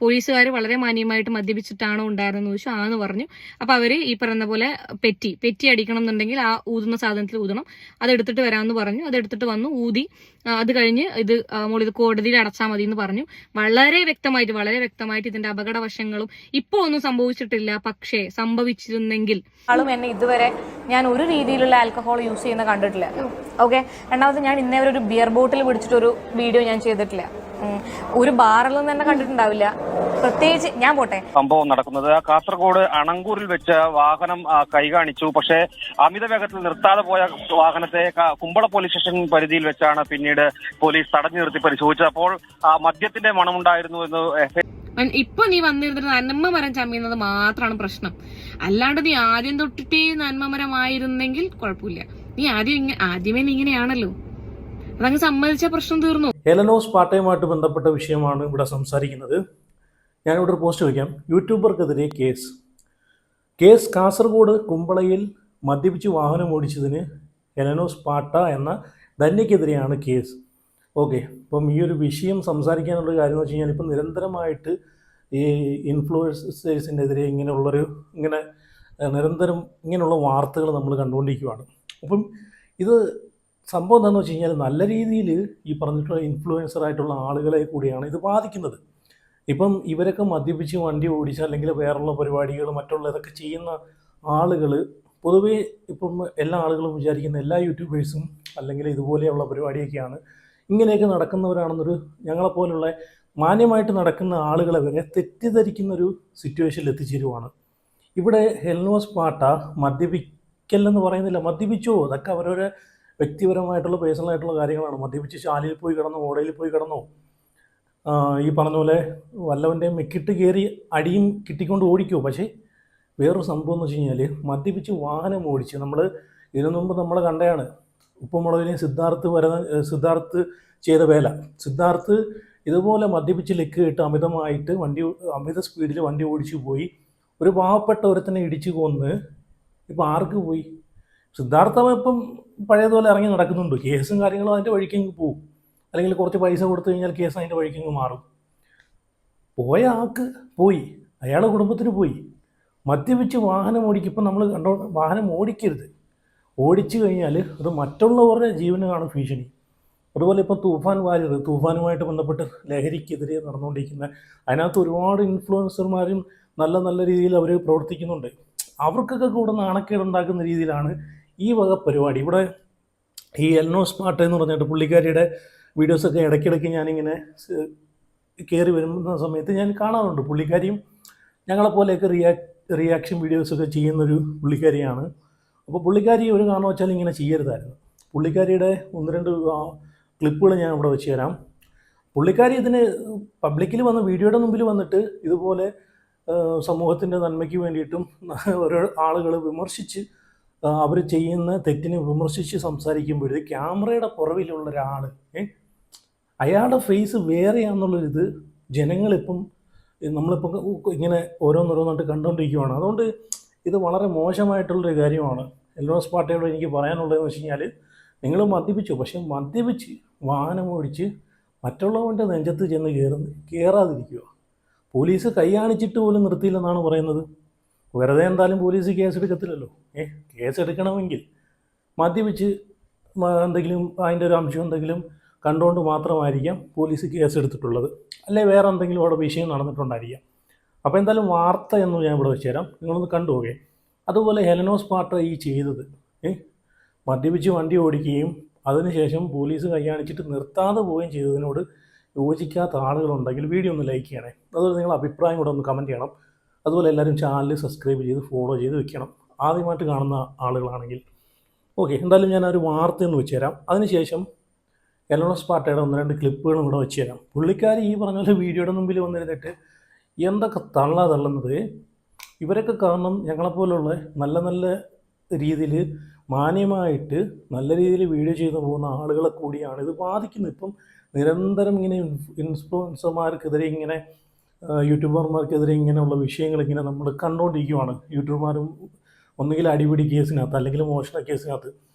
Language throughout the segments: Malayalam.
പോലീസുകാർ വളരെ മാന്യമായിട്ട് മദ്യപിച്ചിട്ടാണോ ഉണ്ടായിരുന്നെന്ന് ചോദിച്ചു. ആന്ന് പറഞ്ഞു. അപ്പൊ അവര് ഈ പറയുന്ന പോലെ പെറ്റി അടിക്കണം എന്നുണ്ടെങ്കിൽ ആ ഊതുന്ന സാധനത്തിൽ ഊതണം, അതെടുത്തിട്ട് വരാമെന്ന് പറഞ്ഞു. അതെടുത്തിട്ട് വന്നു, ഊതി. അത് കഴിഞ്ഞ് ഇത് മോളിത് കോടതിയിൽ അടച്ചാൽ മതി എന്ന് പറഞ്ഞു. വളരെ വ്യക്തമായിട്ട് ഇതിന്റെ അപകടവശങ്ങളും ഇപ്പൊ ഒന്നും സംഭവിച്ചിട്ടില്ല, പക്ഷേ സംഭവിച്ചിരുന്നെങ്കിൽ ആളും എന്നെ ഇതുവരെ ഞാൻ ഒരു രീതിയിലുള്ള ആൽക്കഹോൾ യൂസ് ചെയ്യുന്ന കണ്ടിട്ടില്ല. ഓക്കെ. രണ്ടാമത് ഞാൻ ഇന്നേ ഒരു ബിയർ ബോട്ടിൽ പിടിച്ചിട്ടൊരു വീഡിയോ ഞാൻ ചെയ്തിട്ടില്ല. ഒരു ബാറിലൊന്നും തന്നെ കണ്ടിട്ടുണ്ടാവില്ല. പ്രത്യേകിച്ച് ഞാൻ പോട്ടെ. സംഭവം നടക്കുന്നത് കാസർഗോഡ് അണങ്കൂരിൽ വെച്ച് വാഹനം കൈകാണിച്ചു. പക്ഷേ അമിത വേഗത്തിൽ നിർത്താതെ പോയ വാഹനത്തെ കുമ്പള പോലീസ് സ്റ്റേഷൻ പരിധിയിൽ വെച്ചാണ് പിന്നീട് പോലീസ് തടഞ്ഞു നിർത്തി പരിശോധിച്ചത്. അപ്പോൾ മദ്യത്തിന്റെ മണമുണ്ടായിരുന്നു എന്ന്. ഇപ്പൊ നീ വന്നിരുന്നത് നന്മമരം ചമ്മിയുന്നത് മാത്രമാണ് പ്രശ്നം. അല്ലാണ്ട് നീ ആദ്യം തൊട്ടിട്ടേ നന്മമരമായിരുന്നെങ്കിൽ കുഴപ്പമില്ല. നീ ആദ്യമേ നീ ഇങ്ങനെയാണല്ലോ, അതങ്ങ് സമ്മതിച്ച പ്രശ്നം തീർന്നു. ഹെലനോസ് പാട്ടയുമായിട്ട് ബന്ധപ്പെട്ട വിഷയമാണ് ഇവിടെ സംസാരിക്കുന്നത്. ഞാനിവിടെ ഒരു പോസ്റ്റ് വയ്ക്കാം. യൂട്യൂബർക്കെതിരെ കേസ് കാസർഗോഡ് കുമ്പളയിൽ മദ്യപിച്ച് വാഹനം ഓടിച്ചതിന് ഹെലനോസ് പാട്ട എന്ന ധന്യക്കെതിരെയാണ് കേസ്. ഓക്കെ. അപ്പം ഈ ഒരു വിഷയം സംസാരിക്കാനുള്ള കാര്യം എന്ന് വെച്ച് കഴിഞ്ഞാൽ ഇപ്പം നിരന്തരമായിട്ട് ഈ ഇൻഫ്ലുവൻസേഴ്സിനെതിരെ ഇങ്ങനെ നിരന്തരം ഇങ്ങനെയുള്ള വാർത്തകൾ നമ്മൾ കണ്ടുകൊണ്ടിരിക്കുകയാണ്. അപ്പം ഇത് സംഭവം എന്താണെന്ന് വെച്ച് കഴിഞ്ഞാൽ നല്ല രീതിയിൽ ഈ പറഞ്ഞിട്ടുള്ള ഇൻഫ്ലുവൻസറായിട്ടുള്ള ആളുകളെ കൂടിയാണ് ഇത് ബാധിക്കുന്നത്. ഇപ്പം ഇവരൊക്കെ മദ്യപിച്ച് വണ്ടി ഓടിച്ച് അല്ലെങ്കിൽ വേറെയുള്ള പരിപാടികൾ മറ്റുള്ള ഇതൊക്കെ ചെയ്യുന്ന ആളുകൾ പൊതുവേ ഇപ്പം എല്ലാ ആളുകളും വിചാരിക്കുന്ന എല്ലാ യൂട്യൂബേഴ്സും അല്ലെങ്കിൽ ഇതുപോലെയുള്ള പരിപാടിയൊക്കെയാണ്, ഇങ്ങനെയൊക്കെ നടക്കുന്നവരാണെന്നൊരു ഞങ്ങളെപ്പോലുള്ള മാന്യമായിട്ട് നടക്കുന്ന ആളുകളെ വരെ തെറ്റിദ്ധരിക്കുന്നൊരു സിറ്റുവേഷനിൽ എത്തിച്ചേരുവാണ്. ഇവിടെ ഹെലനോസ് പാട്ട മദ്യപിക്കല്ലെന്ന് പറയുന്നില്ല, മദ്യപിച്ചോ, അതൊക്കെ അവരവരെ വ്യക്തിപരമായിട്ടുള്ള പേഴ്സണലായിട്ടുള്ള കാര്യങ്ങളാണ്. മദ്യപിച്ച് ശാലയിൽ പോയി കിടന്നോ, ഓടയിൽ പോയി കിടന്നോ, ഈ പറഞ്ഞ പോലെ വല്ലവൻ്റെയും മെക്കിട്ട് കയറി അടിയും കിട്ടിക്കൊണ്ട് ഓടിക്കുമോ. പക്ഷേ വേറൊരു സംഭവം എന്ന് വെച്ച് കഴിഞ്ഞാൽ മദ്യപിച്ച് വാഹനം ഓടിച്ച് ഇതിനു മുമ്പ് നമ്മൾ കണ്ടതാണ് ഉപ്പുമുളകിനെ സിദ്ധാർത്ഥ് ചെയ്ത വേല. സിദ്ധാർത്ഥ് ഇതുപോലെ മദ്യപിച്ച് ലെക്ക് ഇട്ട് അമിത സ്പീഡിൽ വണ്ടി ഓടിച്ചു പോയി ഒരു പാവപ്പെട്ട ഒരുത്തനെ ഇടിച്ചു കൊന്ന് ഇപ്പം ആർക്ക് പോയി? സിദ്ധാർത്ഥ ഇപ്പം പഴയതുപോലെ ഇറങ്ങി നടക്കുന്നുണ്ട്. കേസും കാര്യങ്ങളും അതിൻ്റെ വഴിക്കങ്ങ് പോവും, അല്ലെങ്കിൽ കുറച്ച് പൈസ കൊടുത്തു കഴിഞ്ഞാൽ കേസ് അതിൻ്റെ വഴിക്കങ്ങ് മാറും. പോയ ആൾക്ക് പോയി, അയാളുടെ കുടുംബത്തിന് പോയി. മദ്യപിച്ച് വാഹനം ഓടിക്കും. ഇപ്പം നമ്മൾ വാഹനം ഓടിക്കരുത്. ഓടിച്ചു കഴിഞ്ഞാൽ അത് മറ്റുള്ളവരുടെ ജീവനാണ് ഭീഷണി. അതുപോലെ ഇപ്പം തൂഫാനുമായിട്ട് ബന്ധപ്പെട്ട് ലഹരിക്കെതിരെ നടന്നുകൊണ്ടിരിക്കുന്ന അതിനകത്ത് ഒരുപാട് ഇൻഫ്ലുവൻസർമാരും നല്ല രീതിയിൽ അവർ പ്രവർത്തിക്കുന്നുണ്ട്. അവർക്കൊക്കെ കൂടെ നാണക്കേടുണ്ടാക്കുന്ന രീതിയിലാണ് ഈ വക പരിപാടി. ഇവിടെ ഈ ഹെലനോസ് പാട്ട എന്ന് പറഞ്ഞിട്ട് പുള്ളിക്കാരിയുടെ വീഡിയോസൊക്കെ ഇടയ്ക്കിടയ്ക്ക് ഞാനിങ്ങനെ കയറി വരുന്ന സമയത്ത് ഞാൻ കാണാറുണ്ട്. പുള്ളിക്കാരിയും ഞങ്ങളെപ്പോലെയൊക്കെ റിയാക്ഷൻ വീഡിയോസൊക്കെ ചെയ്യുന്നൊരു പുള്ളിക്കാരിയാണ്. അപ്പോൾ പുള്ളിക്കാരി ഒരു കാരണം വെച്ചാൽ ഇങ്ങനെ ചെയ്യരുതായിരുന്നു. പുള്ളിക്കാരിയുടെ 1-2 ക്ലിപ്പുകൾ ഞാൻ ഇവിടെ വെച്ച് തരാം. പുള്ളിക്കാരി ഇതിന് പബ്ലിക്കിൽ വന്ന് വീഡിയോയുടെ മുമ്പിൽ വന്നിട്ട് ഇതുപോലെ സമൂഹത്തിൻ്റെ നന്മയ്ക്ക് വേണ്ടിയിട്ടും ഓരോ ആളുകൾ വിമർശിച്ച് അവർ ചെയ്യുന്ന തെറ്റിനെ വിമർശിച്ച് സംസാരിക്കുമ്പോഴേ ക്യാമറയുടെ പുറവിലുള്ള ഒരാൾ അയാളുടെ ഫേസ് വേറെയാണെന്നുള്ളൊരിത് ജനങ്ങളിപ്പം നമ്മളിപ്പം ഇങ്ങനെ ഓരോന്നോരോന്നായിട്ട് കണ്ടുകൊണ്ടിരിക്കുകയാണ്. അതുകൊണ്ട് ഇത് വളരെ മോശമായിട്ടുള്ളൊരു കാര്യമാണ്. ഹെലനോസ് പാട്ടയോട് എനിക്ക് പറയാനുള്ളതെന്ന് വെച്ച് കഴിഞ്ഞാൽ നിങ്ങൾ മദ്യപിച്ചു, പക്ഷേ മദ്യപിച്ച് വാഹനം ഓടിച്ച് മറ്റുള്ളവൻ്റെ നെഞ്ചത്ത് ചെന്ന് കയറാതിരിക്കുക. പോലീസ് കൈ കാണിച്ചിട്ട് പോലും നിർത്തിയില്ലെന്നാണ് പറയുന്നത്. വെറുതെ എന്തായാലും പോലീസ് കേസെടുക്കത്തില്ലല്ലോ. കേസെടുക്കണമെങ്കിൽ മദ്യപിച്ച് എന്തെങ്കിലും അതിൻ്റെ ഒരു അംശം എന്തെങ്കിലും കണ്ടുകൊണ്ട് മാത്രമായിരിക്കാം പോലീസ് കേസെടുത്തിട്ടുള്ളത്, അല്ലെ വേറെ എന്തെങ്കിലും അവിടെ വിഷയം നടന്നിട്ടുണ്ടായിരിക്കാം. അപ്പോൾ എന്തായാലും വാർത്ത എന്ന് ഞാൻ ഇവിടെ വെച്ച് തരാം, നിങ്ങളൊന്ന് കണ്ടുപോകേ. അതുപോലെ ഹെലനോസ് പാട്ട ഈ ചെയ്തത് മദ്യപിച്ച് വണ്ടി ഓടിക്കുകയും അതിനുശേഷം പോലീസ് കൈ കാണിച്ചിട്ട് നിർത്താതെ പോവുകയും ചെയ്തതിനോട് യോജിക്കാത്ത ആളുകളുണ്ടെങ്കിൽ വീഡിയോ ഒന്ന് ലൈക്ക് ചെയ്യണേ. അതുപോലെ നിങ്ങളുടെ അഭിപ്രായം കൂടെ ഒന്ന് കമൻറ്റ് ചെയ്യണം. അതുപോലെ എല്ലാവരും ചാനൽ സബ്സ്ക്രൈബ് ചെയ്ത് ഫോളോ ചെയ്ത് വെക്കണം, ആദ്യമായിട്ട് കാണുന്ന ആളുകളാണെങ്കിൽ. ഓക്കെ, എന്തായാലും ഞാൻ ഒരു വാർത്തയൊന്ന് വെച്ച് തരാം. അതിനുശേഷം ഹെലനോസ് പാട്ടയുടെ 1-2 ക്ലിപ്പുകളും കൂടെ വെച്ച് തരാം. പുള്ളിക്കാരി ഈ പറഞ്ഞ പോലെ വീഡിയോയുടെ മുമ്പിൽ വന്നിരുന്നിട്ട് എന്തൊക്കെ തള്ളുന്നത്. ഇവരൊക്കെ കാരണം ഞങ്ങളെപ്പോലുള്ള നല്ല രീതിയിൽ മാന്യമായിട്ട് നല്ല രീതിയിൽ വീഡിയോ ചെയ്തു പോകുന്ന ആളുകളെ കൂടിയാണ് ഇത് ബാധിക്കുന്നത്. ഇപ്പം നിരന്തരം ഇങ്ങനെ ഇൻഫ്ലുവൻസർമാർക്കെതിരെ ഇങ്ങനെ യൂട്യൂബർമാർക്കെതിരെ ഇങ്ങനെയുള്ള വിഷയങ്ങൾ ഇങ്ങനെ നമ്മൾ കണ്ടുകൊണ്ടിരിക്കുകയാണ്. യൂട്യൂബർമാരും ഒന്നുകിൽ അടിപിടി കേസിനകത്ത്, അല്ലെങ്കിൽ മോഷണ കേസിനകത്ത്,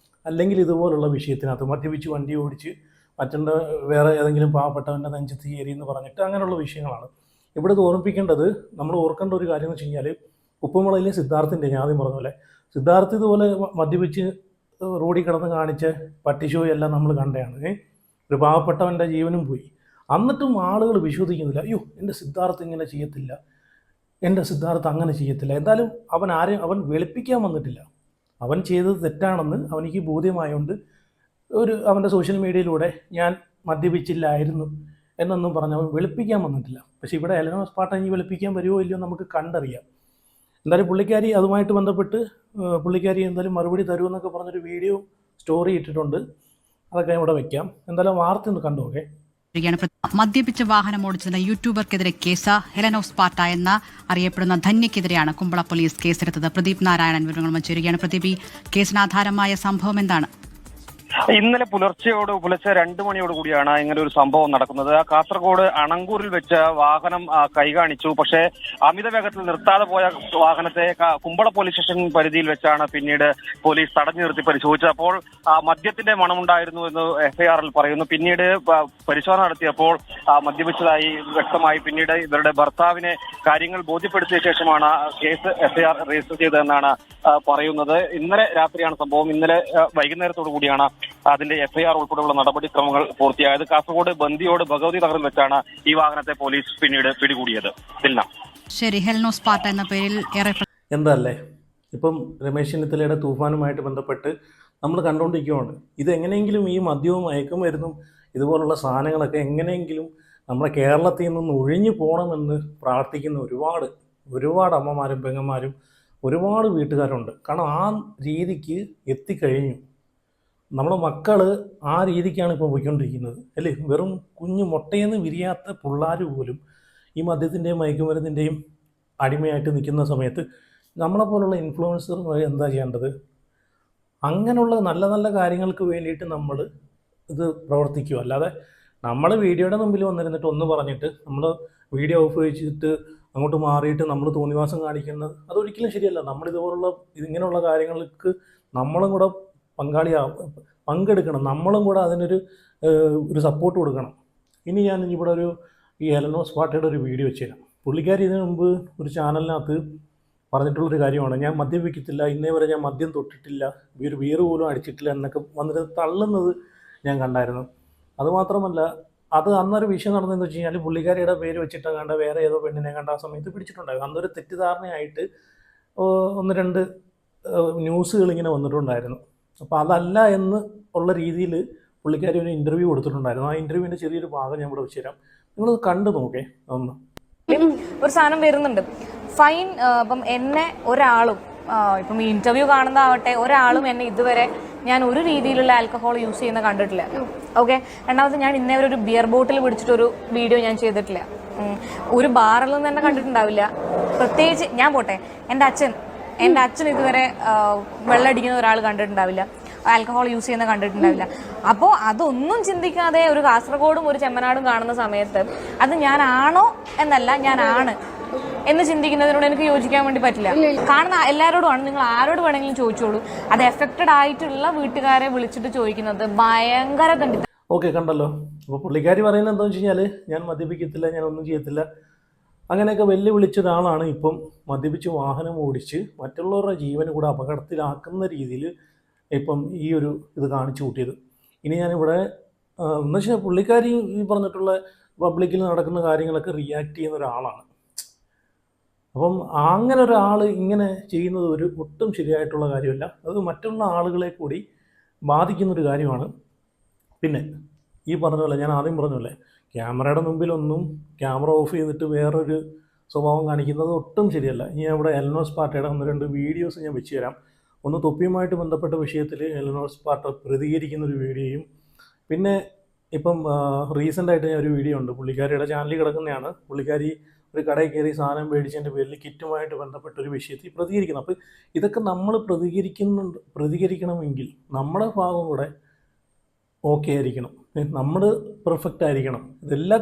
അല്ലെങ്കിൽ ഇതുപോലുള്ള വിഷയത്തിനകത്ത് മദ്യപിച്ച് വണ്ടി ഓടിച്ച് വേറെ ഏതെങ്കിലും പാവപ്പെട്ടവൻ്റെ നെഞ്ചത്ത് കയറി എന്ന് പറഞ്ഞിട്ട് അങ്ങനെയുള്ള വിഷയങ്ങളാണ്. ഇവിടെ ഇത് ഓർമ്മിപ്പിക്കേണ്ടത്, നമ്മൾ ഓർക്കേണ്ട ഒരു കാര്യം എന്ന് വെച്ച് കഴിഞ്ഞാൽ, ഉപ്പുമുളയിലെ സിദ്ധാർത്ഥിൻ്റെ, ഞാൻ ആദ്യം പറഞ്ഞ പോലെ സിദ്ധാർത്ഥ് ഇതുപോലെ മദ്യപിച്ച് റോഡിൽ കിടന്ന് കാണിച്ച പട്ടിഷോ എല്ലാം നമ്മൾ കണ്ടതാണ്. ഒരു പാവപ്പെട്ടവൻ്റെ ജീവനും പോയി. എന്നിട്ടും ആളുകൾ വിശ്വസിക്കുന്നില്ല. അയ്യോ, എൻ്റെ സിദ്ധാർത്ഥ് ഇങ്ങനെ ചെയ്യത്തില്ല, എൻ്റെ സിദ്ധാർത്ഥ് അങ്ങനെ ചെയ്യത്തില്ല. എന്തായാലും അവൻ വെളുപ്പിക്കാൻ വന്നിട്ടില്ല. അവൻ ചെയ്തത് തെറ്റാണെന്ന് അവനിക്ക് ബോധ്യമായതുകൊണ്ട് അവൻ്റെ സോഷ്യൽ മീഡിയയിലൂടെ ഞാൻ മദ്യപിച്ചില്ലായിരുന്നു എന്നൊന്നും പറഞ്ഞ് അവൻ വെളുപ്പിക്കാൻ വന്നിട്ടില്ല. പക്ഷേ ഇവിടെ എലനോർ സ്പാർട്ടൻ ഇനി വെളുപ്പിക്കാൻ വരുമോ ഇല്ലയോ നമുക്ക് കണ്ടറിയാം. എന്തായാലും പുള്ളിക്കാരി അതുമായിട്ട് ബന്ധപ്പെട്ട് പുള്ളിക്കാരി എന്തായാലും മറുപടി തരുമെന്നൊക്കെ പറഞ്ഞൊരു വീഡിയോ സ്റ്റോറി ഇട്ടിട്ടുണ്ട്. അതൊക്കെ ഇവിടെ വയ്ക്കാം. എന്തായാലും വാർത്ത ഒന്ന് കണ്ടു. ഓക്കെ. മദ്യപിച്ച് വാഹനം ഓടിച്ചതിന് യൂട്യൂബർക്കെതിരെ കേസ്. എലനോർ സ്പാർട്ട എന്ന അറിയപ്പെടുന്ന ധന്യക്കെതിരെയാണ് കുമ്പള പോലീസ് കേസെടുത്തത്. പ്രദീപ് നാരായണൻ വിവരങ്ങളുമായി ചേരുകയാണ്. പ്രദീപ്, ഈ കേസിനാധാരമായ സംഭവം എന്താണ്? ഇന്നലെ പുലർച്ചെ 2 മണിയോട് കൂടിയാണ് ഇങ്ങനെ ഒരു സംഭവം നടക്കുന്നത്. കാസർഗോഡ് അണങ്കൂരിൽ വെച്ച് വാഹനം കൈകാണിച്ചു. പക്ഷേ അമിത വേഗത്തിൽ നിർത്താതെ പോയ വാഹനത്തെ കുമ്പള പോലീസ് സ്റ്റേഷൻ പരിധിയിൽ വെച്ചാണ് പിന്നീട് പോലീസ് തടഞ്ഞു നിർത്തി പരിശോധിച്ചത്. അപ്പോൾ മദ്യത്തിന്റെ മണമുണ്ടായിരുന്നു എന്ന് എഫ്ഐആറിൽ പറയുന്നു. പിന്നീട് പരിശോധന നടത്തിയപ്പോൾ മദ്യപിച്ചതായി വ്യക്തമായി. പിന്നീട് ഇവരുടെ ഭർത്താവിനെ കാര്യങ്ങൾ ബോധ്യപ്പെടുത്തിയ ശേഷമാണ് കേസ് എഫ്ഐആർ രജിസ്റ്റർ ചെയ്തതെന്നാണ് പറയുന്നത്. ഇന്നലെ രാത്രിയാണ് സംഭവം. ഇന്നലെ വൈകുന്നേരത്തോടു കൂടിയാണ് അതിന്റെ എഫ്ഐആർ ഉൾപ്പെടെയുള്ള നടപടിക്രമങ്ങൾ പൂർത്തിയായത്. കാസർഗോഡ് ബന്ദിയോട് ഭഗവതി നഗറിൽ വെച്ചാണ് ഈ വാഹനത്തെ പോലീസ് പിന്നീട് പിടികൂടിയത്. ശരി, എലനോർ സ്പാർട്ട എന്ന പേരിൽ എന്തല്ലേ ഇപ്പം രമേശ് ചെന്നിത്തലയുടെ തൂഫാനുമായിട്ട് ബന്ധപ്പെട്ട് നമ്മൾ കണ്ടുകൊണ്ടിരിക്കുകയാണ്. ഇതെങ്ങനെയെങ്കിലും ഈ മദ്യവും മയക്കുമരുന്നും ഇതുപോലുള്ള സാധനങ്ങളൊക്കെ എങ്ങനെയെങ്കിലും നമ്മുടെ കേരളത്തിൽ നിന്ന് ഒഴിഞ്ഞു പോകണമെന്ന് പ്രാർത്ഥിക്കുന്ന ഒരുപാട് അമ്മമാരും പെങ്ങന്മാരും ഒരുപാട് വീട്ടുകാരുണ്ട്. കാരണം ആ രീതിക്ക് എത്തിക്കഴിഞ്ഞു. നമ്മളെ മക്കൾ ആ രീതിക്കാണ് ഇപ്പോൾ പോയിക്കൊണ്ടിരിക്കുന്നത് അല്ലേ. വെറും കുഞ്ഞു മുട്ടയെന്ന് വിരിയാത്ത പിള്ളേർ പോലും ഈ മദ്യത്തിൻ്റെയും മയക്കുമരുന്നിൻ്റെയും അടിമയായിട്ട് നിൽക്കുന്ന സമയത്ത് നമ്മളെപ്പോലുള്ള ഇൻഫ്ലുവൻസർ എന്താ ചെയ്യേണ്ടത്? അങ്ങനെയുള്ള നല്ല നല്ല കാര്യങ്ങൾക്ക് വേണ്ടിയിട്ട് നമ്മൾ ഇത് പ്രവർത്തിക്കുക. അല്ലാതെ നമ്മൾ വീഡിയോയുടെ മുമ്പിൽ വന്നിരുന്നിട്ട് ഒന്ന് പറഞ്ഞിട്ട് നമ്മൾ വീഡിയോ ഓഫ് വെച്ചിട്ട് അങ്ങോട്ട് മാറിയിട്ട് നമ്മൾ തോന്നിവാസം കാണിക്കുന്നത് അതൊരിക്കലും ശരിയല്ല. നമ്മളിതുപോലുള്ള ഇങ്ങനെയുള്ള കാര്യങ്ങൾക്ക് നമ്മളും കൂടെ പങ്കെടുക്കണം. നമ്മളും കൂടെ അതിനൊരു സപ്പോർട്ട് കൊടുക്കണം. ഇനി ഞാൻ ഇവിടെ ഈ എലനോർ സ്പാർട്ടയുടെ ഒരു വീഡിയോ വെച്ചുതരാം. പുള്ളിക്കാരി ഇതിനു മുമ്പ് ഒരു ചാനലിനകത്ത് പറഞ്ഞിട്ടുള്ളൊരു കാര്യമാണ്, ഞാൻ മദ്യപിക്കത്തില്ല, ഇന്നേ വരെ ഞാൻ മദ്യം തൊട്ടിട്ടില്ല, ഒരു ബീറ് പോലും അടിച്ചിട്ടില്ല എന്നൊക്കെ വന്നിട്ട് തള്ളുന്നത് ഞാൻ കണ്ടായിരുന്നു. അതുമാത്രമല്ല, അത് അന്നൊരു വിഷയം നടന്നതെന്ന് വെച്ച് കഴിഞ്ഞാൽ പുള്ളിക്കാരിയുടെ പേര് വെച്ചിട്ട് കണ്ട വേറെ ഏതോ പെണ്ണിനെ കണ്ട ആ സമയത്ത് പിടിച്ചിട്ടുണ്ടായിരുന്നു. അന്നൊരു തെറ്റിദ്ധാരണയായിട്ട് 1-2 ന്യൂസുകൾ ഇങ്ങനെ വന്നിട്ടുണ്ടായിരുന്നു. അപ്പോൾ അതല്ല എന്ന് ഉള്ള രീതിയിൽ പുള്ളിക്കാരി ഒരു ഇൻ്റർവ്യൂ കൊടുത്തിട്ടുണ്ടായിരുന്നു. ആ ഇൻ്റർവ്യൂവിൻ്റെ ചെറിയൊരു ഭാഗം ഞാൻ ഇവിടെ വെച്ചുതരാം. നിങ്ങളത് കണ്ടു നോക്കേ. ഒരു സാധനം വരുന്നുണ്ട് ഫൈൻ. ഇപ്പം എന്നെ ഒരാളും ഇപ്പം ഈ ഇന്റർവ്യൂ കാണുന്നതാവട്ടെ, ഒരാളും എന്നെ ഇതുവരെ ഞാൻ ഒരു രീതിയിലുള്ള ആൽക്കഹോൾ യൂസ് ചെയ്യുന്ന കണ്ടിട്ടില്ല. ഓക്കെ. രണ്ടാമത് ഞാൻ ഇന്നേ ഒരു ബിയർ ബോട്ടിൽ പിടിച്ചിട്ടൊരു വീഡിയോ ഞാൻ ചെയ്തിട്ടില്ല. ഒരു ബാറിൽ നിന്ന് തന്നെ കണ്ടിട്ടുണ്ടാവില്ല. പ്രത്യേകിച്ച് ഞാൻ പോട്ടെ, എൻ്റെ അച്ഛൻ ഇതുവരെ വെള്ളമടിക്കുന്ന ഒരാൾ കണ്ടിട്ടുണ്ടാവില്ല, ആൽക്കഹോൾ യൂസ് ചെയ്യുന്ന കണ്ടിട്ടുണ്ടാവില്ല. അപ്പോൾ അതൊന്നും ചിന്തിക്കാതെ ഒരു കാസർഗോഡും ഒരു ചെമ്മനാടും കാണുന്ന സമയത്ത് അത് ഞാനാണോ എന്നല്ല, ഞാനാണ് എന്ന് ചിന്തിക്കുന്നതിനോട് എനിക്ക് യോജിക്കാൻ വേണ്ടി പറ്റില്ല. കാണുന്ന എല്ലാവരോടുമാണ്, നിങ്ങൾ ആരോട് വേണമെങ്കിലും ചോദിച്ചോളൂ, അത് എഫക്റ്റഡ് ആയിട്ടുള്ള വീട്ടുകാരെ വിളിച്ചിട്ട് ചോദിക്കുന്നത് ഭയങ്കര കണ്ടിട്ട്. ഓക്കെ, കണ്ടല്ലോ. അപ്പോൾ പുള്ളിക്കാരി പറയുന്നത് എന്താണെന്ന് വെച്ച് കഴിഞ്ഞാൽ, ഞാൻ മദ്യപിക്കത്തില്ല, ഞാൻ ഒന്നും ചെയ്യത്തില്ല, അങ്ങനെയൊക്കെ വെല്ലുവിളിച്ച ഒരാളാണ് ഇപ്പം മദ്യപിച്ച് വാഹനം ഓടിച്ച് മറ്റുള്ളവരുടെ ജീവന് കൂടെ അപകടത്തിലാക്കുന്ന രീതിയിൽ ഇപ്പം ഈ ഒരു ഇത് കാണിച്ചു കൂട്ടിയത്. ഇനി ഞാനിവിടെ എന്ന് വെച്ചാൽ പുള്ളിക്കാരി ഈ പറഞ്ഞിട്ടുള്ള പബ്ലിക്കിൽ നടക്കുന്ന കാര്യങ്ങളൊക്കെ റിയാക്ട് ചെയ്യുന്ന ഒരാളാണ്. അപ്പം അങ്ങനെ ഒരാൾ ഇങ്ങനെ ചെയ്യുന്നത് ഒട്ടും ശരിയായിട്ടുള്ള കാര്യമല്ല. അത് മറ്റുള്ള ആളുകളെ കൂടി ബാധിക്കുന്നൊരു കാര്യമാണ്. പിന്നെ ഈ പറഞ്ഞ പോലെ, ഞാൻ ആദ്യം പറഞ്ഞ പോലെ, ക്യാമറയുടെ മുമ്പിലൊന്നും ക്യാമറ ഓഫ് ചെയ്തിട്ട് വേറൊരു സ്വഭാവം കാണിക്കുന്നത് ഒട്ടും ശരിയല്ല. ഇനി ഇവിടെ എലനോർ സ്പാർട്ടയുടെ 1-2 വീഡിയോസ് ഞാൻ വെച്ച് തരാം. ഒന്ന് തൊപ്പിയുമായിട്ട് ബന്ധപ്പെട്ട വിഷയത്തിൽ എലനോർ സ്പാർട്ട പ്രതികരിക്കുന്നൊരു വീഡിയോയും, പിന്നെ ഇപ്പം റീസെൻ്റായിട്ട് ഞാൻ ഒരു വീഡിയോ ഉണ്ട്, പുള്ളിക്കാരിയുടെ ചാനലിൽ കിടക്കുന്നതാണ്. പുള്ളിക്കാരി ഒരു കടയിൽ കയറി സാധനം മേടിച്ചതിൻ്റെ പേരിൽ കിറ്റുമായിട്ട് ബന്ധപ്പെട്ടൊരു വിഷയത്തിൽ പ്രതികരിക്കുന്നു. അപ്പോൾ ഇതൊക്കെ നമ്മൾ പ്രതികരിക്കണമെങ്കിൽ നമ്മുടെ ഭാഗം കൂടെ ഓക്കെ ആയിരിക്കണം, നമ്മൾ പെർഫെക്റ്റ് ആയിരിക്കണം. ഇതെല്ലാ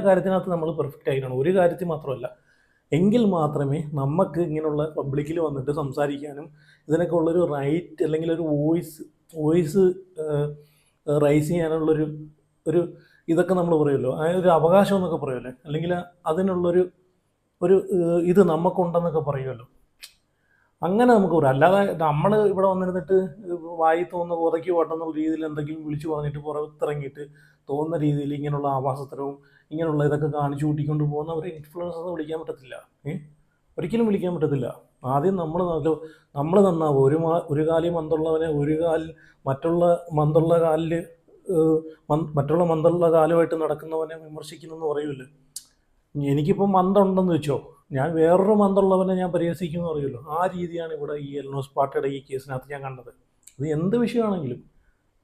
കാര്യത്തിനകത്തും നമ്മൾ പെർഫെക്റ്റ് ആയിരിക്കണം. ഒരു കാര്യത്തിൽ മാത്രമല്ല. എങ്കിൽ മാത്രമേ നമുക്ക് ഇങ്ങനെയുള്ള പബ്ലിക്കിൽ വന്നിട്ട് സംസാരിക്കാനും ഇതിനൊക്കെ ഉള്ളൊരു റൈറ്റ് അല്ലെങ്കിൽ ഒരു വോയിസ് റൈസ് ചെയ്യാനുള്ളൊരു ഇതൊക്കെ നമ്മൾ പറയുമല്ലോ, ഒരു അവകാശം എന്നൊക്കെ പറയുമല്ലേ, അല്ലെങ്കിൽ അതിനുള്ളൊരു ഇത് നമുക്കുണ്ടെന്നൊക്കെ പറയുമല്ലോ. അങ്ങനെ നമുക്ക് പറയാം. അല്ലാതെ നമ്മൾ ഇവിടെ വന്നിരുന്നിട്ട് വായി തോന്നുന്ന ഉതക്കി ഓട്ടുന്ന രീതിയിൽ എന്തെങ്കിലും വിളിച്ചു പറഞ്ഞിട്ട് പുറത്തിറങ്ങിയിട്ട് തോന്നുന്ന രീതിയിൽ ഇങ്ങനെയുള്ള ആഭാസത്തരവും ഇങ്ങനെയുള്ള ഇതൊക്കെ കാണിച്ചു കൂട്ടിക്കൊണ്ട് പോകുന്നവരെ ഇൻഫ്ലുവൻസർ എന്ന് വിളിക്കാൻ പറ്റത്തില്ല. ഒരിക്കലും വിളിക്കാൻ പറ്റത്തില്ല. ആദ്യം നമ്മൾ നന്നാവും. ഒരു കാലിൽ മന്തുള്ളവനെ ഒരു കാലിൽ മറ്റുള്ള മന്തുള്ള കാലുമായിട്ട് നടക്കുന്നവനെ വിമർശിക്കുന്നെന്ന് പറയൂല്ലോ. എനിക്കിപ്പോൾ മന്തുണ്ടെന്ന് വെച്ചോ, ഞാൻ വേറൊരു മന്തുള്ളവനെ ഞാൻ പരിഹസിക്കുമെന്ന് പറയുമല്ലോ. ആ രീതിയാണ് ഇവിടെ ഈ എലനോസ് പാട്ടയുടെ ഈ കേസിനകത്ത് ഞാൻ കണ്ടത്. അത് എന്ത് വിഷയമാണെങ്കിലും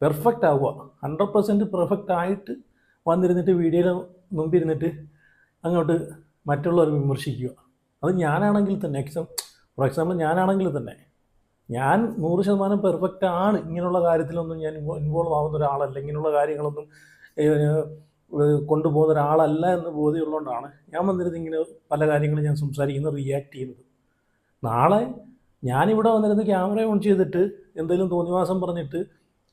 പെർഫെക്റ്റ് ആവുക, 100% പെർഫെക്റ്റ് ആയിട്ട് വന്നിരുന്നിട്ട് വീഡിയോയിൽ മുമ്പിരുന്നിട്ട് അങ്ങോട്ട് മറ്റുള്ളവർ വിമർശിക്കുക. അത് ഞാനാണെങ്കിൽ തന്നെ, ഫോർ എക്സാമ്പിൾ ഞാനാണെങ്കിൽ തന്നെ, ഞാൻ 100% പെർഫെക്റ്റ് ആണ്, ഇങ്ങനെയുള്ള കാര്യത്തിലൊന്നും ഞാൻ ഇൻവോൾവ് ആവുന്ന ഒരാളല്ല, ഇങ്ങനെയുള്ള കാര്യങ്ങളൊന്നും കൊണ്ടുപോകുന്ന ഒരാളല്ല എന്ന് ബോധ്യമുള്ളതുകൊണ്ടാണ് ഞാൻ വന്നിരുന്നത് ഇങ്ങനെ പല കാര്യങ്ങളും ഞാൻ സംസാരിക്കുന്നത്, റിയാക്ട് ചെയ്യുന്നത്. നാളെ ഞാനിവിടെ വന്നിരുന്ന് ക്യാമറ ഓൺ ചെയ്തിട്ട് എന്തെങ്കിലും തോന്നിവാസം പറഞ്ഞിട്ട്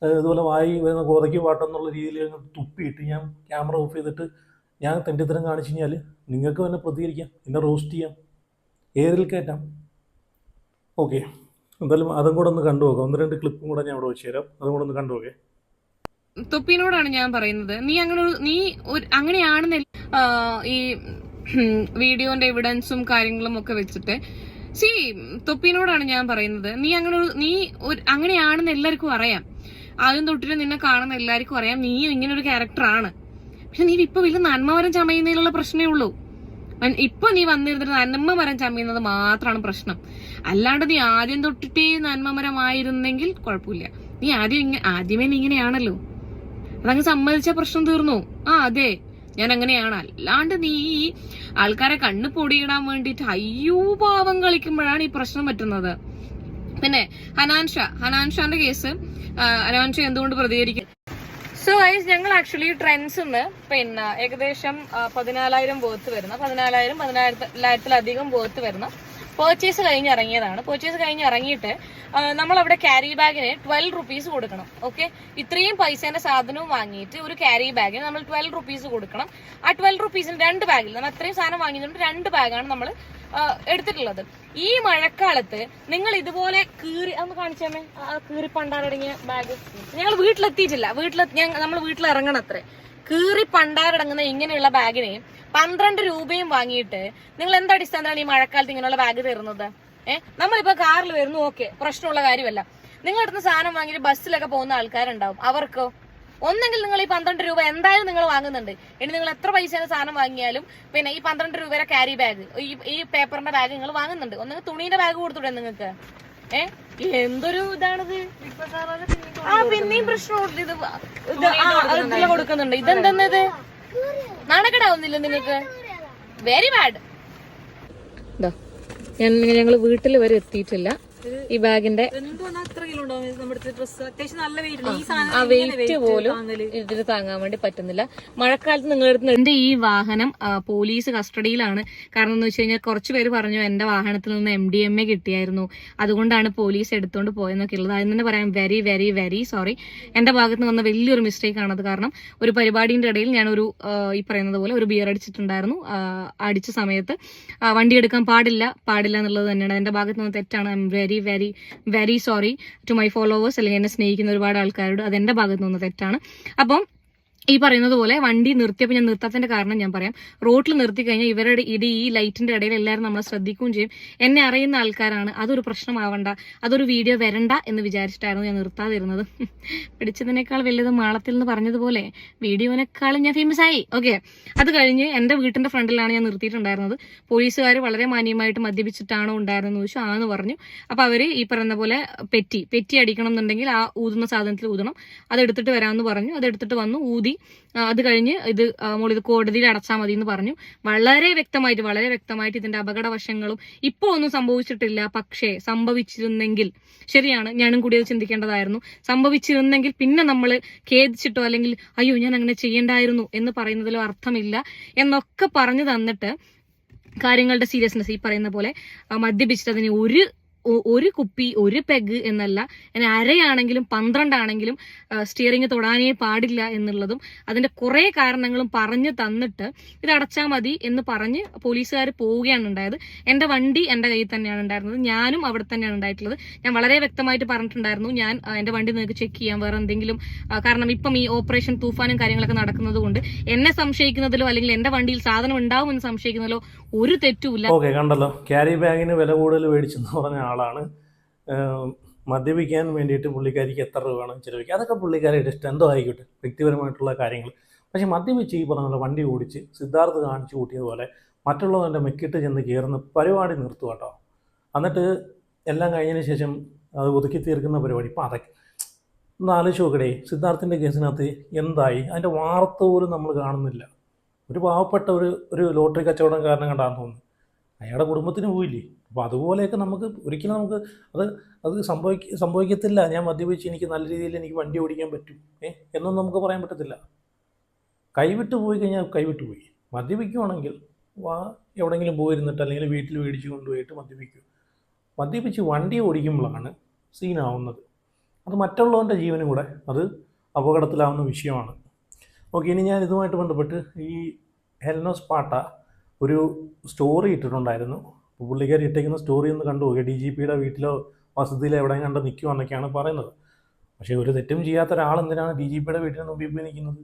ഇതുപോലെ വായി വരുന്ന കോതയ്ക്ക് പാട്ടെന്നുള്ള രീതിയിൽ തുപ്പിയിട്ട് ഞാൻ ക്യാമറ ഓഫ് ചെയ്തിട്ട് ഞാൻ തെണ്ടിത്തരം കാണിച്ചു കഴിഞ്ഞാൽ നിങ്ങൾക്ക് തന്നെ പ്രതികരിക്കാം, എന്നെ റോസ്റ്റ് ചെയ്യാം, ഏതിൽ കയറ്റാം. ഓക്കെ, എന്തായാലും അതും കൂടെ ഒന്ന് കണ്ടുപോകാം. 1-2 ക്ലിപ്പും കൂടെ ഞാൻ അവിടെ വെച്ച് തരാം, അതും കൂടെ ഒന്ന് കണ്ടുപോകേ. തൊപ്പിനോടാണ് ഞാൻ പറയുന്നത്, നീ അങ്ങനെയാണെന്ന് ഈ വീഡിയോന്റെ എവിഡൻസും കാര്യങ്ങളും ഒക്കെ വെച്ചിട്ട് തൊപ്പിനോടാണ് ഞാൻ പറയുന്നത്, നീ അങ്ങനെയാണെന്ന് എല്ലാവർക്കും അറിയാം. ആദ്യം തൊട്ടിട്ട് നിന്നെ കാണുന്ന എല്ലാവർക്കും അറിയാം നീ ഇങ്ങനെ ഒരു ക്യാരക്ടറാണ്. പക്ഷെ നീ ഇപ്പൊ വലിയ നന്മമരം ചമയുന്നതിലുള്ള പ്രശ്നമേ ഉള്ളൂ. ഇപ്പൊ നീ വന്നിരുന്നിട്ട് നന്മമരം ചമയുന്നത് മാത്രമാണ് പ്രശ്നം. അല്ലാണ്ട് നീ ആദ്യം തൊട്ടിട്ടേ നന്മമരമായിരുന്നെങ്കിൽ കുഴപ്പമില്ല. നീ ആദ്യമേ നീ ഇങ്ങനെയാണല്ലോ, അതങ്ങ് സമ്മതിച്ച പ്രശ്നം തീർന്നു. അതെ ഞാൻ അങ്ങനെയാണ്. അല്ലാണ്ട് നീ ആൾക്കാരെ കണ്ണ് പൊടിയിടാൻ വേണ്ടിയിട്ട് അയ്യോ പാവം കളിക്കുമ്പോഴാണ് ഈ പ്രശ്നം പറ്റുന്നത്. പിന്നെ ഹനാൻഷാന്റെ കേസ്, ഹനാൻഷ എന്തുകൊണ്ട് പ്രതികരിക്കും? സോ ഗൈസ്, ഞങ്ങൾ ആക്ച്വലി ട്രെൻഡ്സിന്ന് പിന്നെ ഏകദേശം 14,000 ബോത്ത് വരുന്ന 14,000-15,000-ലധികം ബോത്ത് വരുന്ന പർച്ചേസ് കഴിഞ്ഞ് ഇറങ്ങിയതാണ്. പർച്ചേസ് കഴിഞ്ഞ് ഇറങ്ങിയിട്ട് നമ്മളവിടെ ക്യാരി ബാഗിന് 12 റുപ്പീസ് കൊടുക്കണം. ഓക്കെ, ഇത്രയും പൈസേന്റെ സാധനവും വാങ്ങിയിട്ട് ഒരു ക്യാരി ബാഗിന് നമ്മൾ 12 റുപ്പീസ് കൊടുക്കണം. ആ 12 റുപ്പീസിന് 2 ബാഗിൽ നമ്മൾ അത്രയും സാധനം വാങ്ങിയതുകൊണ്ട് 2 ബാഗാണ് നമ്മൾ എടുത്തിട്ടുള്ളത്. ഈ മഴക്കാലത്ത് നിങ്ങൾ ഇതുപോലെ ഒന്ന് കാണിച്ചാമേ, കീറി പണ്ടാരടങ്ങിയ ബാഗ് ഞങ്ങൾ വീട്ടിലെത്തിയിട്ടില്ല. നമ്മൾ വീട്ടിൽ ഇറങ്ങണം അത്രേ. കീറി പണ്ടാരടങ്ങുന്ന ഇങ്ങനെയുള്ള ബാഗിന് 12 രൂപയും വാങ്ങിയിട്ട് നിങ്ങൾ എന്ത് അടിസ്ഥാനത്തിലാണ് ഈ മഴക്കാലത്ത് ഇങ്ങനെയുള്ള ബാഗ് തരുന്നത്? നമ്മളിപ്പോ കാറിൽ വരുന്നു, ഓക്കെ, പ്രശ്നമുള്ള കാര്യമല്ല. നിങ്ങൾ എടുത്ത സാധനം വാങ്ങിയിട്ട് ബസ്സിലൊക്കെ പോകുന്ന ആൾക്കാരുണ്ടാവും, അവർക്കോ? ഒന്നെങ്കിൽ നിങ്ങൾ ഈ 12 രൂപ എന്തായാലും നിങ്ങൾ വാങ്ങുന്നുണ്ട്. ഇനി നിങ്ങൾ എത്ര പൈസയുടെ സാധനം വാങ്ങിയാലും പിന്നെ ഈ 12 രൂപയുടെ ക്യാരി ബാഗ്, ഈ പേപ്പറിന്റെ ബാഗ് നിങ്ങൾ വാങ്ങുന്നുണ്ട്. ഒന്നെങ്കിൽ തുണീന്റെ ബാഗ് കൊടുത്തൂടെ നിങ്ങൾക്ക്? എന്തൊരു ഇതാണിത്. പിന്നെയും പ്രശ്നമുണ്ട്. ഇത് കൊടുക്കുന്നുണ്ട്. ഇതെന്തെന്നത് നാണക്കെടാവുന്നില്ല നിങ്ങൾക്ക്? Very bad. ഞങ്ങള് വീട്ടിൽ വരെ എത്തിയിട്ടില്ല. ഈ ബാഗിന്റെ ആ വെയിറ്റ് പോലും ഇതിന് താങ്ങാൻ വേണ്ടി പറ്റുന്നില്ല. മഴക്കാലത്ത് നിങ്ങളെടുത്ത് എന്റെ ഈ വാഹനം പോലീസ് കസ്റ്റഡിയിലാണ്. കാരണം എന്ന് വെച്ച് കഴിഞ്ഞാൽ കുറച്ചു പേര് പറഞ്ഞു എന്റെ വാഹനത്തിൽ നിന്ന് MDMA കിട്ടിയായിരുന്നു, അതുകൊണ്ടാണ് പോലീസ് എടുത്തോണ്ട് പോയെന്നൊക്കെ ഉള്ളത്. അതിന് തന്നെ പറയാം, വെരി വെരി വെരി സോറി. എന്റെ ഭാഗത്ത് നിന്ന് വന്ന വലിയൊരു മിസ്റ്റേക്ക് ആണത്. കാരണം ഒരു പരിപാടിന്റെ ഇടയിൽ ഞാനൊരു ഈ പറയുന്നത് പോലെ ഒരു ബിയർ അടിച്ചിട്ടുണ്ടായിരുന്നു. അടിച്ച സമയത്ത് വണ്ടി എടുക്കാൻ പാടില്ല എന്നുള്ളത് തന്നെയാണ് എന്റെ ഭാഗത്ത് നിന്ന് തെറ്റാണ്. I am very very very sorry to my followers, അല്ലെങ്കിൽ എന്നെ സ്നേഹിക്കുന്ന ഒരുപാട് ആൾക്കാരോട്. അതെന്റെ ഭാഗത്ത് നിന്ന് തെറ്റാണ്. അപ്പം ഈ പറയുന്നത് പോലെ വണ്ടി നിർത്തിയപ്പോൾ ഞാൻ നിർത്താത്തതിന്റെ കാരണം ഞാൻ പറയാം. റോഡിൽ നിർത്തി കഴിഞ്ഞാൽ ഇവരുടെ ഈ ലൈറ്റിന്റെ ഇടയിൽ എല്ലാവരും നമ്മളെ ശ്രദ്ധിക്കുകയും ചെയ്യും. എന്നെ അറിയുന്ന ആൾക്കാരാണ്. അതൊരു പ്രശ്നമാവണ്ട, അതൊരു വീഡിയോ വരണ്ട എന്ന് വിചാരിച്ചിട്ടായിരുന്നു ഞാൻ നിർത്താതിരുന്നത്. പിടിച്ചതിനേക്കാൾ വലുത് മാളത്തിൽ നിന്ന് പറഞ്ഞതുപോലെ വീഡിയോനേക്കാളും ഞാൻ ഫേമസ് ആയി. ഓക്കെ, അത് കഴിഞ്ഞ് എന്റെ വീട്ടിന്റെ ഫ്രണ്ടിലാണ് ഞാൻ നിർത്തിയിട്ടുണ്ടായിരുന്നത്. പോലീസുകാർ വളരെ മാന്യമായിട്ട് മദ്യപിച്ചിട്ടാണോ ഉണ്ടായിരുന്നെന്ന് ചോദിച്ചു. ആന്ന് പറഞ്ഞു. അപ്പൊ അവര് ഈ പറയുന്ന പോലെ പെറ്റി അടിക്കണം എന്നുണ്ടെങ്കിൽ ആ ഊതുന്ന സാധനത്തിൽ ഊതണം, അതെടുത്തിട്ട് വരാമെന്ന് പറഞ്ഞു. അതെടുത്തിട്ട് വന്നു, ഊതി. അത് കഴിഞ്ഞ് ഇത് കോടതിയിൽ അടച്ചാൽ മതി എന്ന് പറഞ്ഞു. വളരെ വ്യക്തമായിട്ട് ഇതിന്റെ അപകടവശങ്ങളും ഇപ്പോൾ ഒന്നും സംഭവിച്ചിട്ടില്ല. പക്ഷേ സംഭവിച്ചിരുന്നെങ്കിൽ, ശരിയാണ്, ഞാനും കൂടി അത് ചിന്തിക്കേണ്ടതായിരുന്നു. സംഭവിച്ചിരുന്നെങ്കിൽ പിന്നെ നമ്മൾ ഖേദിച്ചിട്ടോ അല്ലെങ്കിൽ അയ്യോ ഞാൻ അങ്ങനെ ചെയ്യേണ്ടായിരുന്നു എന്ന് പറയുന്നതിലോ അർത്ഥമില്ല എന്നൊക്കെ പറഞ്ഞു തന്നിട്ട് കാര്യങ്ങളുടെ സീരിയസ്നെസ് ഈ പറയുന്ന പോലെ മദ്യപിച്ചിട്ട് അതിന് ഒരു കുപ്പി ഒരു പെഗ് എന്നല്ല, ഞാൻ അരയാണെങ്കിലും 12 ആണെങ്കിലും സ്റ്റിയറിംഗ് തൊടാനേ പാടില്ല എന്നുള്ളതും അതിന്റെ കുറെ കാരണങ്ങളും പറഞ്ഞു തന്നിട്ട് ഇത് അടച്ചാൽ മതി എന്ന് പറഞ്ഞ് പോലീസുകാർ പോവുകയാണ് ഉണ്ടായത്. എന്റെ വണ്ടി എന്റെ കയ്യിൽ തന്നെയാണ് ഉണ്ടായിരുന്നത്, ഞാനും അവിടെ തന്നെയാണ് ഉണ്ടായിട്ടുള്ളത്. ഞാൻ വളരെ വ്യക്തമായിട്ട് പറഞ്ഞിട്ടുണ്ടായിരുന്നു, ഞാൻ എന്റെ വണ്ടി നിങ്ങൾക്ക് ചെക്ക് ചെയ്യാം, വേറെ എന്തെങ്കിലും കാരണം ഇപ്പം ഈ ഓപ്പറേഷൻ തൂഫാനും കാര്യങ്ങളൊക്കെ നടക്കുന്നത് കൊണ്ട് എന്നെ സംശയിക്കുന്നതിലോ അല്ലെങ്കിൽ എന്റെ വണ്ടിയിൽ സാധനം ഉണ്ടാവുമെന്ന് സംശയിക്കുന്നതിലോ ഒരു തെറ്റുമില്ല. ഓക്കെ, കണ്ടല്ലോ, ക്യാരി ബാഗിന് വില കൂടുതൽ മേടിച്ചെന്ന് പറഞ്ഞ ആളാണ് മദ്യപിക്കാൻ വേണ്ടിയിട്ട് പുള്ളിക്കാരിക്ക് എത്ര രൂപ വേണം ചിലവിക്കുക. അതൊക്കെ പുള്ളിക്കാരിയുടെ ഇഷ്ടം, എന്തോ ആയിക്കോട്ടെ, വ്യക്തിപരമായിട്ടുള്ള കാര്യങ്ങൾ. പക്ഷേ മദ്യപിച്ച് ഈ പറഞ്ഞ വണ്ടി ഓടിച്ച് സിദ്ധാർത്ഥ് കാണിച്ചു കൂട്ടിയതുപോലെ മറ്റുള്ളവൻ്റെ മെക്കിട്ട് ചെന്ന് കയറുന്ന പരിപാടി നിർത്തുക കേട്ടോ. എന്നിട്ട് എല്ലാം കഴിഞ്ഞതിന് ശേഷം അത് ഒതുക്കി തീർക്കുന്ന പരിപാടി. ഇപ്പം അതൊക്കെ ഒന്ന് ആലോചിച്ച് നോക്കടേ, സിദ്ധാർത്ഥിൻ്റെ കേസിനകത്ത് എന്തായി? അതിൻ്റെ വാർത്ത പോലും നമ്മൾ കാണുന്നില്ല. ഒരു പാവപ്പെട്ട ഒരു ലോട്ടറി കച്ചവടക്കാരനെ കണ്ടാന്ന് തോന്നുന്നു, അയാളുടെ കുടുംബത്തിന് പോയില്ലേ. അപ്പോൾ അതുപോലെയൊക്കെ നമുക്ക് ഒരിക്കലും നമുക്ക് അത് സംഭവിക്കത്തില്ല. ഞാൻ മദ്യപിച്ച് എനിക്ക് നല്ല രീതിയിൽ എനിക്ക് വണ്ടി ഓടിക്കാൻ പറ്റും എന്നൊന്നും നമുക്ക് പറയാൻ പറ്റത്തില്ല. കൈവിട്ട് പോയി കഴിഞ്ഞാൽ കൈവിട്ട് പോയി. മദ്യപിക്കുവാണെങ്കിൽ എവിടെയെങ്കിലും പോയിരുന്നിട്ട് അല്ലെങ്കിൽ വീട്ടിൽ മേടിച്ച് കൊണ്ടുപോയിട്ട് മദ്യപിക്കും. മദ്യപിച്ച് വണ്ടി ഓടിക്കുമ്പോഴാണ് സീനാവുന്നത്. അത് മറ്റുള്ളവൻ്റെ ജീവനും കൂടെ അത് അപകടത്തിലാവുന്ന വിഷയമാണ്. ഓക്കെ, ഇനി ഞാൻ ഇതുമായിട്ട് ബന്ധപ്പെട്ട് ഈ ഹെലനോസ് പാട്ട ഒരു സ്റ്റോറി ഇട്ടിട്ടുണ്ടായിരുന്നു. പുള്ളിക്കാരി ഇട്ടേക്കുന്ന സ്റ്റോറി ഒന്ന് കണ്ടു നോക്കി. DGPയുടെ വീട്ടിലോ വസതിയിലോ എവിടെയും കണ്ട് നിൽക്കുവാന്നൊക്കെയാണ് പറയുന്നത്. പക്ഷേ ഒരു തെറ്റും ചെയ്യാത്ത ഒരാൾ എന്തിനാണ് DGPയുടെ വീട്ടിൽ മുമ്പിൽ പോയി നിൽക്കുന്നത്?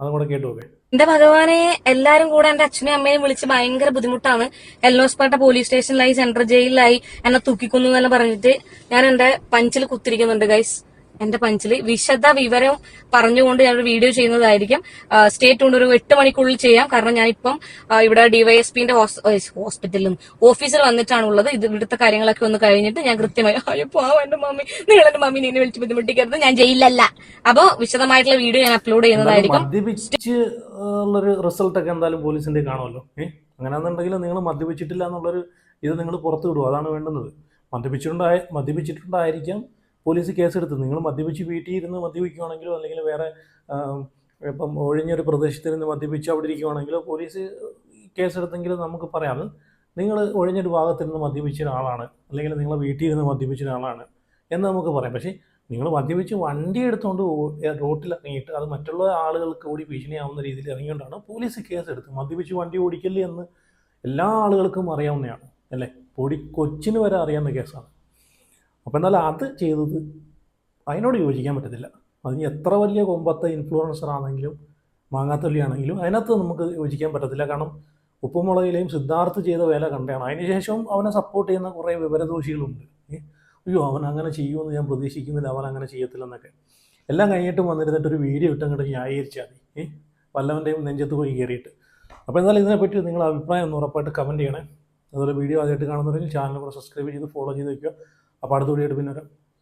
അതും കൂടെ കേട്ടു നോക്കേ. എന്റെ ഭഗവാനെ, എല്ലാരും കൂടെ എന്റെ അച്ഛനെയും അമ്മയും വിളിച്ച് ഭയങ്കര ബുദ്ധിമുട്ടാണ്. എല്ലോസ്പേട്ട പോലീസ് സ്റ്റേഷനിലായി, സെൻട്രൽ ജയിലിലായി, എന്നെ തൂക്കിക്കൊന്നു എന്നെല്ലാം പറഞ്ഞിട്ട് ഞാൻ എന്റെ പഞ്ചിൽ കുത്തിരിക്കുന്നുണ്ട് ഗൈസ്. എന്റെ പഞ്ചിൽ വിശദ വിവരം പറഞ്ഞുകൊണ്ട് ഞാനൊരു വീഡിയോ ചെയ്യുന്നതായിരിക്കും. സ്റ്റേ ട്യൂൺഡ്, ഒരു 8 മണിക്കുള്ളിൽ ചെയ്യാം. കാരണം ഞാനിപ്പം ഇവിടെ DYSPന്റെ ഹോസ്പിറ്റലിലും ഓഫീസിൽ വന്നിട്ടാണ് ഉള്ളത്. ഇവിടുത്തെ കാര്യങ്ങളൊക്കെ ഒന്ന് കഴിഞ്ഞിട്ട് ഞാൻ കൃത്യമായി, അയ്യോ എന്റെ മമ്മി, നിങ്ങൾ എന്റെ മമ്മീനെ എന്നെ വിളിച്ച് ബുദ്ധിമുട്ടിക്കരുത്, ഞാൻ ജയിലല്ല. അപ്പൊ വിശദമായിട്ടുള്ള വീഡിയോ ഞാൻ അപ്ലോഡ് ചെയ്യുന്നതായിരിക്കും. മദ്യപിച്ച് ഉള്ളൊരു റിസൾട്ടൊക്കെ എന്തായാലും പോലീസിന്റെ കാണുമല്ലോ. അങ്ങനെയാണെന്നുണ്ടെങ്കിൽ നിങ്ങൾ മദ്യപിച്ചിട്ടില്ല എന്നുള്ളൊരു ഇത് നിങ്ങൾ പുറത്തു വിടുക, അതാണ് വേണ്ടുന്നത്. മദ്യപിച്ചിട്ടുണ്ടായിരിക്കാം പോലീസ് കേസെടുത്ത്. നിങ്ങൾ മദ്യപിച്ച് വീട്ടിൽ ഇരുന്ന് മദ്യപിക്കുകയാണെങ്കിലോ അല്ലെങ്കിൽ വേറെ ഇപ്പം ഒഴിഞ്ഞൊരു പ്രദേശത്തിരുന്ന് മദ്യപിച്ച് അവിടെ ഇരിക്കുകയാണെങ്കിലോ പോലീസ് കേസെടുത്തെങ്കിലും നമുക്ക് പറയാം നിങ്ങൾ ഒഴിഞ്ഞൊരു ഭാഗത്തിരുന്ന് മദ്യപിച്ച ഒരാളാണ് അല്ലെങ്കിൽ നിങ്ങൾ വീട്ടിൽ ഇരുന്ന് മദ്യപിച്ച ഒരാളാണ് എന്ന് നമുക്ക് പറയാം. പക്ഷേ നിങ്ങൾ മദ്യപിച്ച് വണ്ടി എടുത്തുകൊണ്ട് റോട്ടിൽ ഇറങ്ങിയിട്ട് അത് മറ്റുള്ള ആളുകൾക്ക് കൂടി ഭീഷണിയാവുന്ന രീതിയിൽ ഇറങ്ങിക്കൊണ്ടാണ് പോലീസ് കേസെടുത്ത്. മദ്യപിച്ച് വണ്ടി ഓടിക്കല്ലേ എന്ന് എല്ലാ ആളുകൾക്കും അറിയാവുന്നതാണ് അല്ലേ, കൊച്ചിന് വരെ അറിയാവുന്ന കേസാണ്. അപ്പോൾ എന്നാൽ അത് ചെയ്തത് അതിനോട് യോജിക്കാൻ പറ്റത്തില്ല. അതിന് എത്ര വലിയ കൊമ്പത്തെ ഇൻഫ്ലുവൻസർ ആണെങ്കിലും മാങ്ങാത്തൊല്ലിയാണെങ്കിലും അതിനകത്ത് നമുക്ക് യോജിക്കാൻ പറ്റത്തില്ല. കാരണം ഉപ്പുമുളകിലെയും സിദ്ധാർത്ഥ് ചെയ്ത വേല കണ്ടാണ്. അതിനുശേഷം അവനെ സപ്പോർട്ട് ചെയ്യുന്ന കുറേ വിവരദോഷികളുണ്ട്. അയ്യോ അവൻ അങ്ങനെ ചെയ്യുമെന്ന് ഞാൻ പ്രതീക്ഷിക്കുന്നില്ല, അവൻ അങ്ങനെ ചെയ്യത്തില്ലെന്നൊക്കെ. എല്ലാം കഴിഞ്ഞിട്ടും വന്നിരുന്നിട്ട് ഒരു വീഡിയോ ഇട്ടങ്ങോട്ട് ന്യായീകരിച്ചാൽ മതി, വല്ലവൻ്റെയും നെഞ്ചത്ത് പോയി കയറിയിട്ട്. അപ്പോൾ എന്തായാലും ഇതിനെപ്പറ്റി നിങ്ങളുടെ അഭിപ്രായം ഒന്ന് ഉറപ്പായിട്ട് കമൻറ്റ് ചെയ്യണേ. അതുപോലെ വീഡിയോ ആദ്യമായിട്ട് കാണുന്നവരെങ്കിൽ ചാനൽ കൂടെ സബ്സ്ക്രൈബ് ചെയ്ത് ഫോളോ ചെയ്ത് വയ്ക്കുക. അപ്പോൾ അടുത്ത വീഡിയോ ആയിട്ട് പിന്നെ വരാം.